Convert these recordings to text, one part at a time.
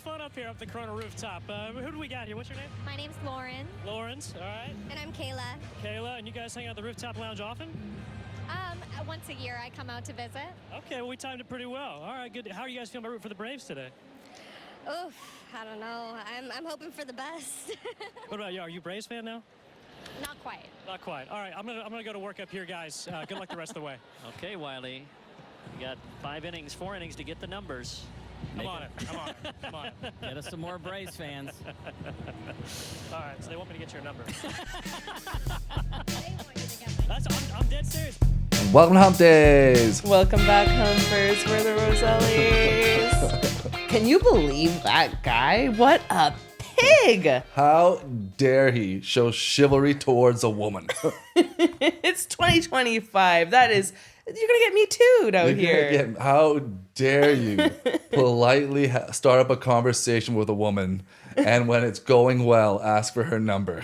fun up here up the Corona rooftop. Who do we got here? What's your name? My name's Lauren. Lawrence, all right. And I'm Kayla. Kayla, and you guys hang out at the rooftop lounge often? Once a year I come out to visit. Okay, well, we timed it pretty well. All right, good. How are you guys feeling about rooting for the Braves today? Oof, I don't know. I'm hoping for the best. What about you? Are you a Braves fan now? Not quite. Not quite. All right, I'm gonna go to work up here, guys. Good luck the rest of the way. Okay, Wiley. You got 4 innings to get the numbers. I'm on it. I'm on it. Get us some more Braves fans. All right, so they want me to get your number. They want you to get my I'm dead serious. Welcome to Humpdays. Welcome back, Humpers. We're the Rosellis. Can you believe that guy? What a pig! How dare he show chivalry towards a woman? It's 2025. That is, you're gonna get me too'd out here. How dare you politely start up a conversation with a woman, and when it's going well, ask for her number.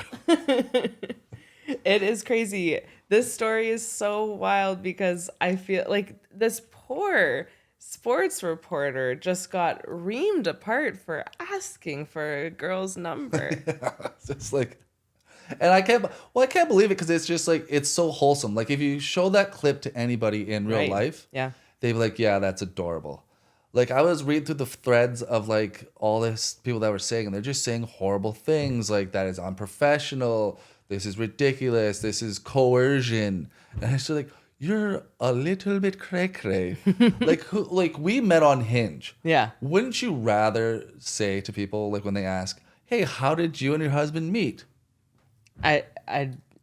It is crazy. This story is so wild because I feel like this poor sports reporter just got reamed apart for asking for a girl's number. It's just like, and I can't believe it because it's just like, it's so wholesome. Like if you show that clip to anybody in real life, Yeah. they'd be like, yeah, that's adorable. Like I was reading through the threads of like all this people that were saying, and they're just saying horrible things like that is unprofessional. This is ridiculous. This is coercion. And it's just like, you're a little bit cray-cray. like we met on Hinge. Yeah. Wouldn't you rather say to people, like when they ask, hey, how did you and your husband meet? I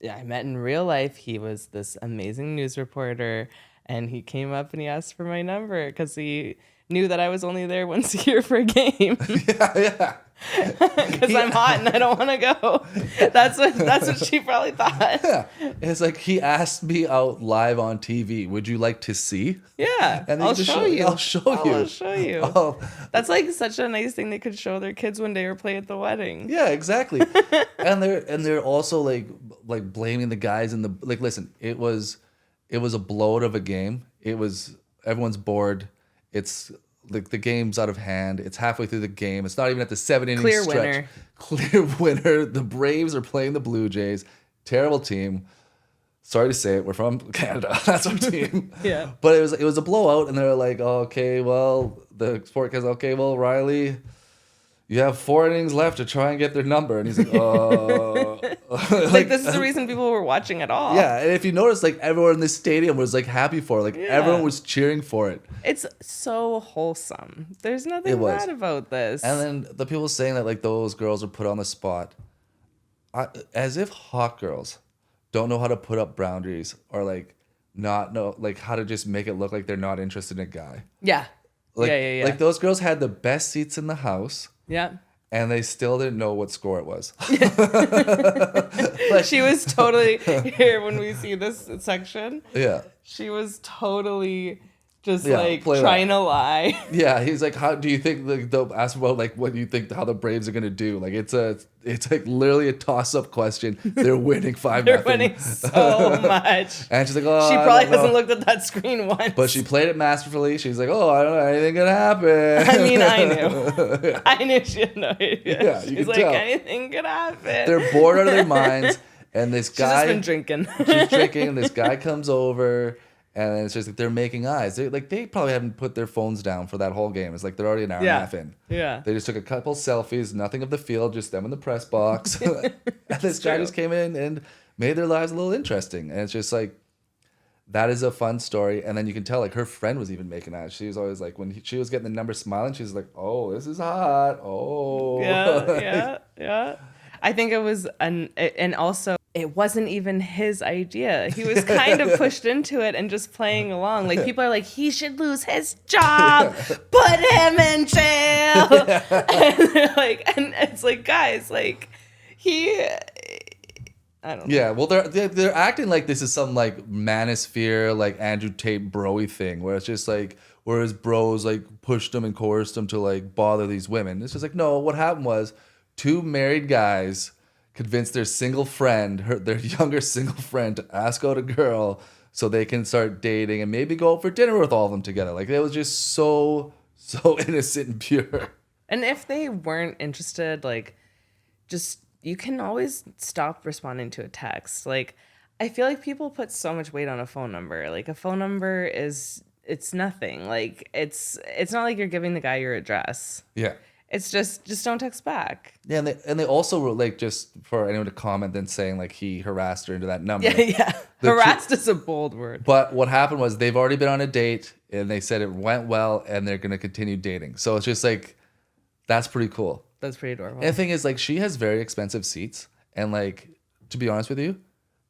met in real life. He was this amazing news reporter, and he came up and he asked for my number because he knew that I was only there once a year for a game. Yeah. Because I'm hot and I don't want to go. That's what she probably thought. Yeah. It's like he asked me out live on TV. Would you like to see? Yeah. And I'll show you. I'll show you. I'll show you. Oh. That's like such a nice thing they could show their kids one day or play at the wedding. Yeah, exactly. and they're also like blaming the guys in the like. Listen, it was a blowout of a game. It was everyone's bored. It's like the game's out of hand. It's halfway through the game. It's not even at the 7-inning Clear stretch. winner. Clear winner. The Braves are playing the Blue Jays. Terrible team. Sorry to say it. We're from Canada. That's our team. Yeah. But it was a blowout, and they're like, oh, okay, well, the sportcast, okay, well, Riley, you have 4 innings left to try and get their number. And he's like, oh. Like this is the reason people were watching at all. Yeah, and if you notice, like everyone in the stadium was like happy for it. Like everyone was cheering for it. It's so wholesome. There's nothing bad about this. And then the people saying that like those girls are put on the spot, as if hot girls don't know how to put up boundaries or like not know like how to just make it look like they're not interested in a guy. Yeah. Like, Yeah. Like those girls had the best seats in the house. Yeah. And they still didn't know what score it was. She was totally here when we see this section. Yeah. She was totally just Yeah, like play trying to lie. Yeah, he's like, how do you think they'll ask about like what do you think how the Braves are gonna do? Like it's like literally a toss-up question. They're winning 5-0. They're winning so much. And she's like, oh, She I probably don't know. hasn't looked at that screen once. But she played it masterfully. She's like, oh, I don't know, anything could happen. I mean, I knew. I knew she had no idea. Yeah, you She's could like, tell. anything could happen. They're bored out of their minds, and this She's just guy been drinking. she's drinking, and this guy comes over. And it's just like they're making eyes. They probably haven't put their phones down for that whole game. It's like they're already an hour and a half in. Yeah. They just took a couple selfies, nothing of the field, just them in the press box. And this guy just came in and made their lives a little interesting. And it's just like, that is a fun story. And then you can tell like her friend was even making eyes. She was always like, when she was getting the number smiling, she was like, oh, this is hot. Oh. Yeah. I think it was, and also it wasn't even his idea. He was kind of pushed into it and just playing along. Like people are like, he should lose his job, put him in jail. And they're like, and it's like, guys, like I don't know. Yeah, well, they're acting like this is some like manosphere, like Andrew Tate bro-y thing, where it's just like where his bros like pushed him and coerced him to like bother these women. It's just like, no, what happened was 2 married guys convinced their single friend, their younger single friend, to ask out a girl so they can start dating and maybe go out for dinner with all of them together. Like it was just so innocent and pure. And if they weren't interested, like, just, you can always stop responding to a text. Like, I feel like people put so much weight on a phone number. Like, a phone number it's nothing. Like, it's not like you're giving the guy your address. Yeah. It's just don't text back. Yeah, and they also were like, just for anyone to comment then saying like he harassed her into that number. Yeah. Harassed is a bold word. But what happened was they've already been on a date and they said it went well and they're gonna continue dating. So it's just like, that's pretty cool. That's pretty adorable. And the thing is, like, she has very expensive seats, and like, to be honest with you,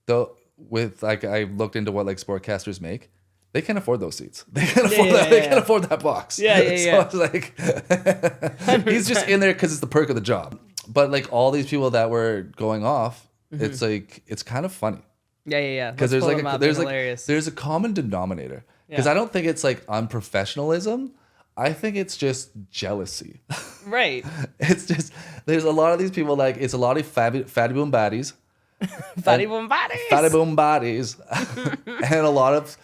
though, with like, I looked into what like sportcasters make. They can't afford those seats. They can't afford that. They can't afford that box. Yeah. So it's like, he's just in there because it's the perk of the job. But like all these people that were going off, it's like, it's kind of funny. Yeah. Because there's like hilarious. there's a common denominator. Because Yeah. I don't think it's like unprofessionalism. I think it's just jealousy. Right. It's just, there's a lot of these people, like, it's a lot of fatty boom baddies. Fatty boom bodies. Fatty boom bodies. And a lot of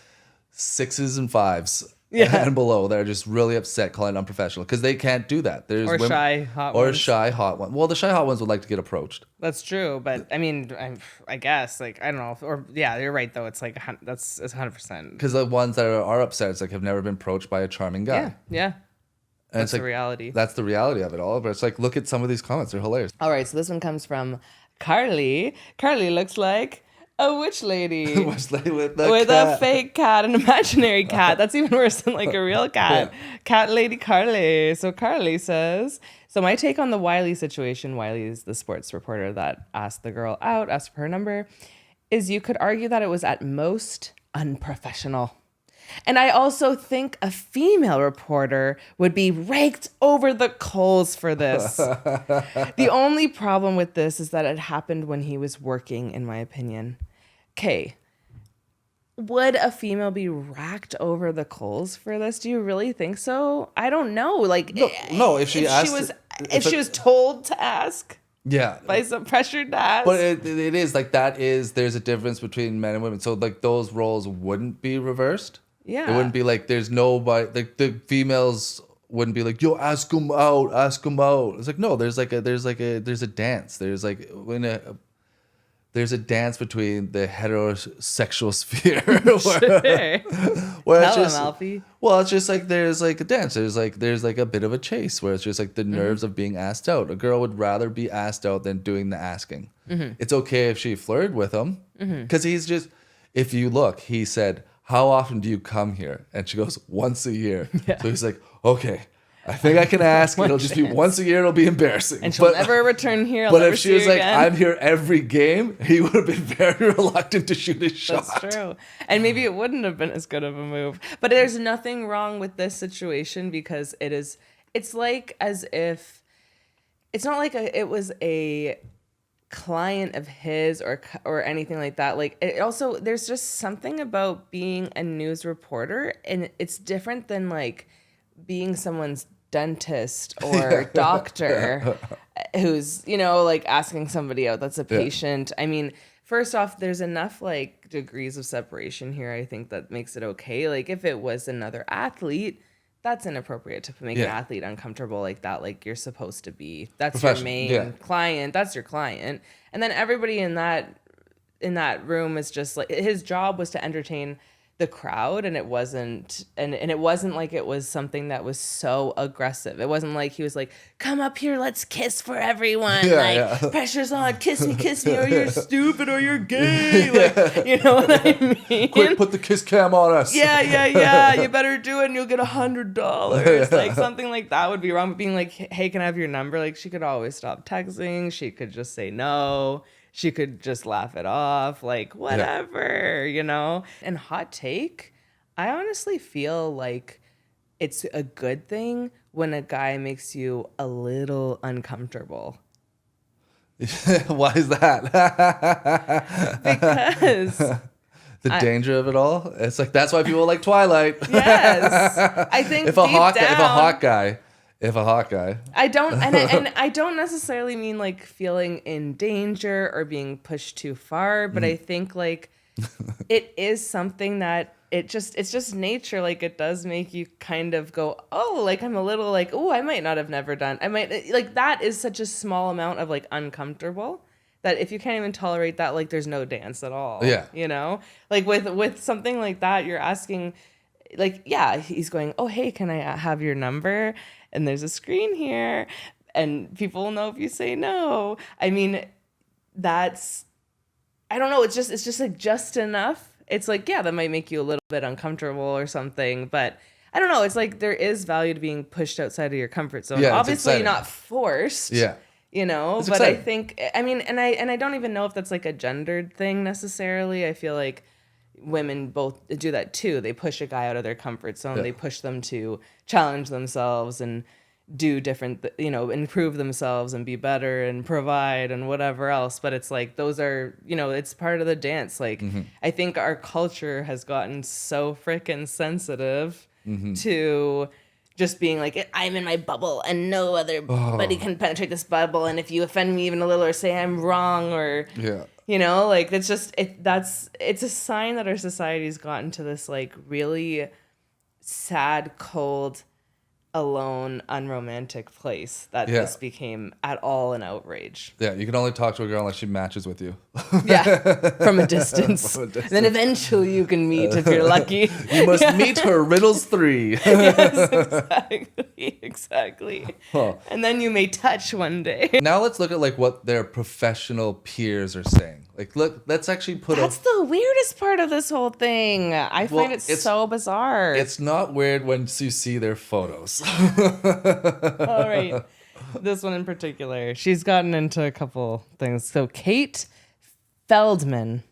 6s and 5s and below that are just really upset, calling it unprofessional because they can't do that. There's Or shy hot or ones. shy hot one. Well, the shy hot ones would like to get approached. That's true, but I mean, I guess, like, I don't know, or yeah, you're right though. It's like it's 100%. Because the ones that are upset, it's like, have never been approached by a charming guy. Yeah. And That's it's like, the reality. That's the reality of it all. But it's like, look at some of these comments; they're hilarious. All right, so this one comes from Carly. Carly looks like a witch lady. with A fake cat, an imaginary cat. That's even worse than like a real cat. Cat lady Carly. So Carly says, so my take on the Wiley situation, Wiley is the sports reporter that asked the girl out, asked for her number, is you could argue that it was at most unprofessional. And I also think a female reporter would be raked over the coals for this. The only problem with this is that it happened when he was working, in my opinion. Okay. Would a female be racked over the coals for this? Do you really think so? I don't know. Like, no. If she was told to ask, by some pressured to ask. But it is like there's a difference between men and women. So like those roles wouldn't be reversed. Yeah. It wouldn't be like there's nobody, like the females wouldn't be like, yo, ask him out. It's like, no, there's a dance. There's a dance between the heterosexual sphere where it's just, Alfie. Well, it's just like there's like a dance. There's like a bit of a chase where it's just like the nerves of being asked out. A girl would rather be asked out than doing the asking. It's okay if she flirted with him because he's just, if you look, he said, how often do you come here? And she goes, once a year. Yeah. So he's like, okay, I think I can ask. It'll just be once a year. It'll be embarrassing. And she'll never return here. But if she was like, again. I'm here every game, he would have been very reluctant to shoot his shot. That's true. And maybe it wouldn't have been as good of a move. But there's nothing wrong with this situation because it's like as if, it's not like it was a client of his or anything like that. Like, it also, there's just something about being a news reporter, and it's different than like being someone's dentist or doctor who's, like asking somebody out that's a patient. I mean, first off, there's enough like degrees of separation here, I think, that makes it okay. Like, if it was another athlete, that's inappropriate to make an athlete uncomfortable like that. Like, you're supposed to be, that's your main client. That's your client. And then everybody in that room is just like, his job was to entertain the crowd, and it wasn't like it was something that was so aggressive. It wasn't like he was like, come up here, let's kiss for everyone. Pressure's on, kiss me, or you're stupid, or you're gay. Like, you know what I mean? Quick, put the kiss cam on us. Yeah. You better do it and you'll get $100. Like, something like that would be wrong. But being like, hey, can I have your number? Like, she could always stop texting. She could just say no. She could just laugh it off, like, whatever, And hot take, I honestly feel like it's a good thing when a guy makes you a little uncomfortable. Why is that? Because the danger of it all. It's like, that's why people like Twilight. Yes, I think if a hot guy. I don't, and I don't necessarily mean like feeling in danger or being pushed too far, but I think like it is something that it's just nature. Like, it does make you kind of go, oh, like, I'm a little like, oh, I might not have never done. I might, like, that is such a small amount of, like, uncomfortable that if you can't even tolerate that, like, there's no dance at all. Yeah. You know? Like, with something like that, you're asking, like, yeah, he's going, oh, hey, can I have your number? And there's a screen here. And people will know if you say no. I mean, that's, I don't know. It's just like just enough. It's like, yeah, that might make you a little bit uncomfortable or something. But I don't know. It's like there is value to being pushed outside of your comfort zone. Yeah, obviously not forced. Yeah. You know, It's but exciting. I think, I mean, and I don't even know if that's like a gendered thing necessarily. I feel like women both do that too. They push a guy out of their comfort zone. Yeah. They push them to challenge themselves and do different, you know, improve themselves and be better and provide and whatever else. But it's like, those are, you know, it's part of the dance. Like, I think our culture has gotten so freaking sensitive to just being like, I'm in my bubble and no other buddy can penetrate this bubble. And if you offend me even a little or say I'm wrong or, Yeah. you know, like, it's just, it's a sign that our society's gotten to this, like, really sad, cold, alone, unromantic place that this became at all an outrage. Yeah, you can only talk to a girl unless she matches with you. Yeah, from a distance. From a distance. Then eventually you can meet if you're lucky. You must meet her riddles 3. Yes, exactly. Huh. And then you may touch one day. Now let's look at like what their professional peers are saying. Like, look, let's actually put That's the weirdest part of this whole thing. I find it it's- so bizarre. It's not weird once you see their photos. All right. This one in particular. She's gotten into a couple things. So Kate Feldman.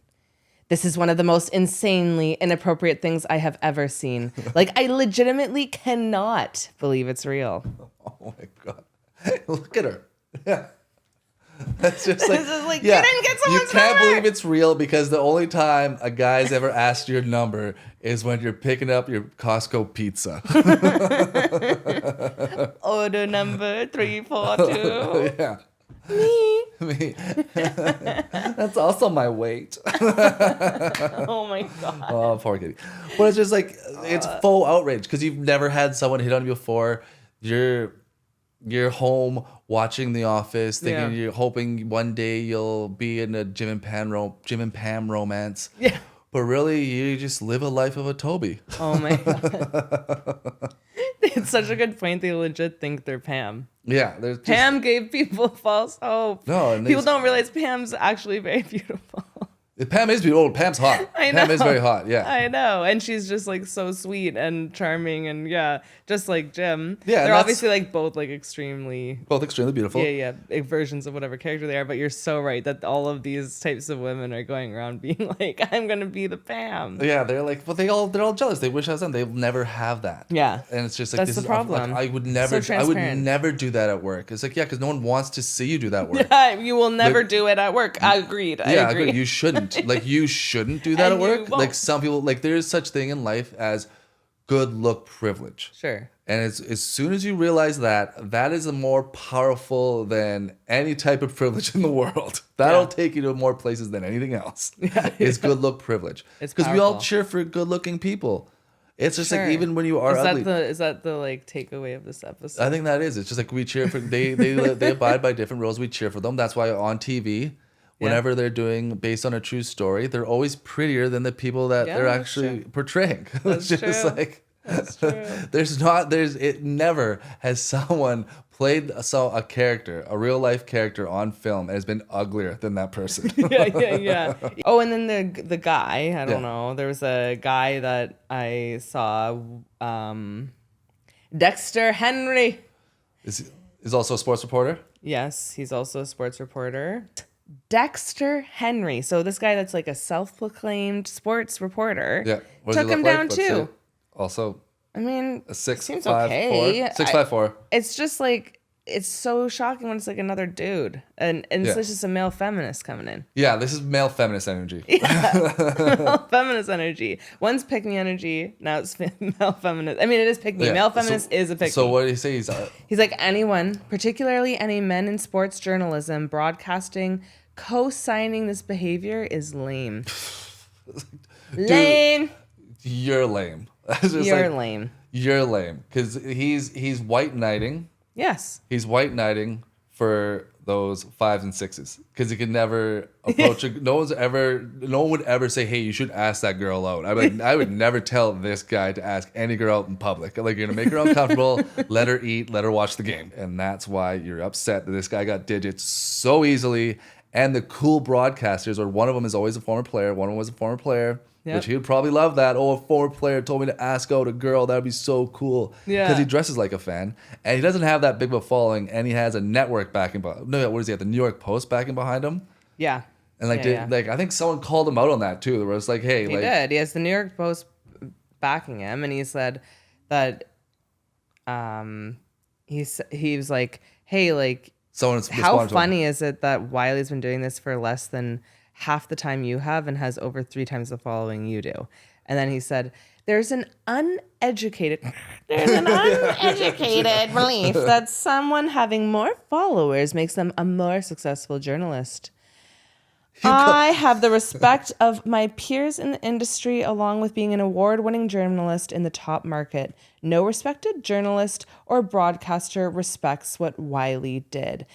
This is one of the most insanely inappropriate things I have ever seen. Like, I legitimately cannot believe it's real. Oh my god. Look at her. Yeah. That's just like, This is like, yeah, you didn't get you someone's can't number. believe it's real because the only time a guy's ever asked your number is when you're picking up your Costco pizza. Order number 342. Yeah. Me. Me. That's also my weight. Oh my God. Oh, poor kitty. But it's just like, it's faux outrage because you've never had someone hit on you before. You're home watching The Office, thinking you're hoping one day you'll be in a Jim and Pam romance. Yeah. But really, you just live a life of a Toby. Oh my God. It's such a good point. They legit think they're Pam. Yeah, there's just, Pam gave people false hope. No, and people they- don't realize Pam's actually very beautiful. Pam is beautiful. Pam's hot. I know. Pam is very hot. Yeah. I know. And she's just like so sweet and charming and just like Jim. Yeah, and They're that's- obviously like both like extremely Both extremely beautiful. versions of whatever character they are, but you're so right that all of these types of women are going around being like, I'm gonna be the Pam. Yeah, they're like, well, they're all jealous. They wish I was them. They'll never have that. Yeah. And it's just like, That's this the is problem. Like, I would So never do that at work. It's like, yeah, because no one wants to see you do that work. You will never Like- do it at work. I agreed. I Yeah, agree. You shouldn't. Like, you shouldn't do that And at you work. won't. Like, some people, like, there is such thing in life as good look privilege. Sure. And as soon as you realize that, that is more powerful than any type of privilege in the world. That'll take you to more places than anything else. Is good look privilege. It's because we all powerful. cheer for good looking people. It's just Sure. like, even when you are ugly. Is that the like takeaway of this episode? I think that is. It's just like we cheer for they abide by different rules. We cheer for them. That's why on TV, whenever they're doing based on a true story, they're always prettier than the people that they're that's actually portraying. That's It's just true. like That's true. it never has someone played a character, a real life character on film and has been uglier than that person. yeah. Oh, and then the guy, I don't Yeah. know. There was a guy that I saw, Dexter Henry. Is also a sports reporter. Yes, he's also a sports reporter. Dexter Henry. So this guy that's like a self-proclaimed sports reporter. Yeah. What does Took he him look down like? Let's too. see. Also I mean, a 6'5", seems okay. 6'5", it's just like, it's so shocking when it's like another dude. And it's Yeah. just a male feminist coming in. Yeah, this is male feminist energy. Feminist energy. One's pick me energy. Now it's male feminist. I mean, it is pick me. Yeah. Male feminist is a pick So me. what did he say? He's like, anyone, particularly any men in sports journalism, broadcasting, co-signing this behavior is lame. Lame. You're lame. It's just You're like, lame. You're lame because he's white knighting. Yes. He's white knighting for those 5s and 6s because he could never approach it. No one would ever say, "Hey, you should ask that girl out." I would never tell this guy to ask any girl out in public. Like, you're gonna make her uncomfortable, let her eat, let her watch the game, and that's why you're upset that this guy got digits so easily. And the cool broadcasters, or one of them is always a former player. One of them was a former player. Yep. Which he would probably love that. Oh, a former player told me to ask out a girl. That would be so cool. Yeah. Because he dresses like a fan. And he doesn't have that big of a following. And he has a network backing behind. No, what does he have? The New York Post backing behind him? Yeah. And like, Yeah. like I think someone called him out on that too. Where it's like, hey, He like, did. He has the New York Post backing him, and he said that he was like, hey, like, someone's how responded to him. funny is it that Wiley's been doing this for less than half the time you have and has over 3 times the following you do? And then he said, there's an uneducated belief that someone having more followers makes them a more successful journalist. I have the respect of my peers in the industry, along with being an award-winning journalist in the top market. No respected journalist or broadcaster respects what Wiley did.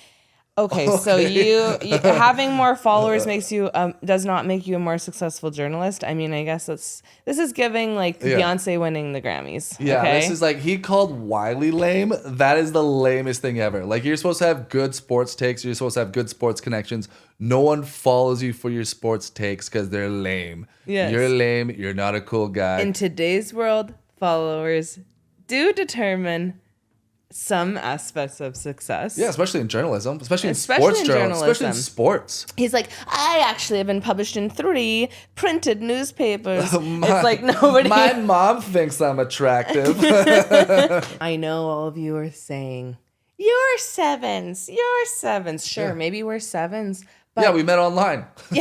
Okay, so you having more followers makes you does not make you a more successful journalist. I mean, I guess this is giving like Beyonce winning the Grammys. Yeah, okay? This is like, he called Wiley lame. That is the lamest thing ever. Like, you're supposed to have good sports takes. You're supposed to have good sports connections. No one follows you for your sports takes because they're lame. Yes. You're lame. You're not a cool guy. In today's world, followers do determine some aspects of success. Yeah, especially in journalism, especially in Especially sports in journalism, especially in journalism. sports. He's like, I actually have been published in 3 printed newspapers. It's like nobody. My mom thinks I'm attractive. I know all of you are saying, you're 7s. You're 7s. Sure, Yeah. maybe we're 7s. But Yeah, we met online. we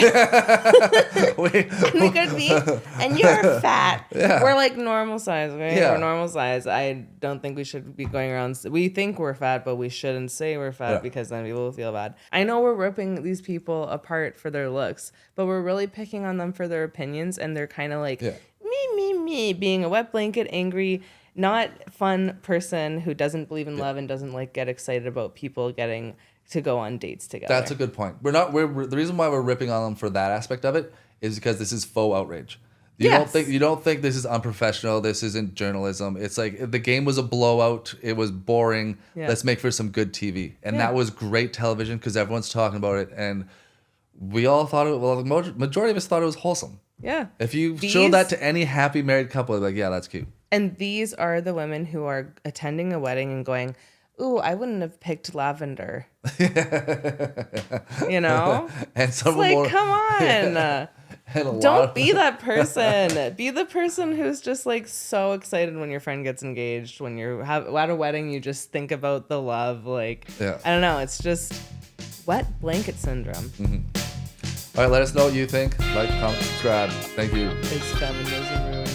could be. And you're fat. Yeah. We're like normal size, right? Yeah. We're normal size. I don't think we should be going around. We think we're fat, but we shouldn't say we're fat Yeah. because then people will feel bad. I know we're ripping these people apart for their looks, but we're really picking on them for their opinions, and they're kind of like, me, being a wet blanket, angry, not fun person who doesn't believe in love and doesn't like get excited about people getting to go on dates together. That's a good point. We're the reason why we're ripping on them for that aspect of it is because this is faux outrage. You don't think this is unprofessional. This isn't journalism. It's like, the game was a blowout. It was boring. Yeah. Let's make for some good TV. And Yeah. that was great television because everyone's talking about it. And we all thought the majority of us thought it was wholesome. Yeah. If you showed that to any happy married couple, they're like, yeah, that's cute. And these are the women who are attending a wedding and going, ooh, I wouldn't have picked lavender. You know? And some It's like, more, come on. and a lot Don't of- be that person. Be the person who's just like so excited when your friend gets engaged. When you're at a wedding, you just think about the love. Like, Yeah. I don't know. It's just wet blanket syndrome. All right, let us know what you think. Like, comment, subscribe. Thank you. Is feminism ruined?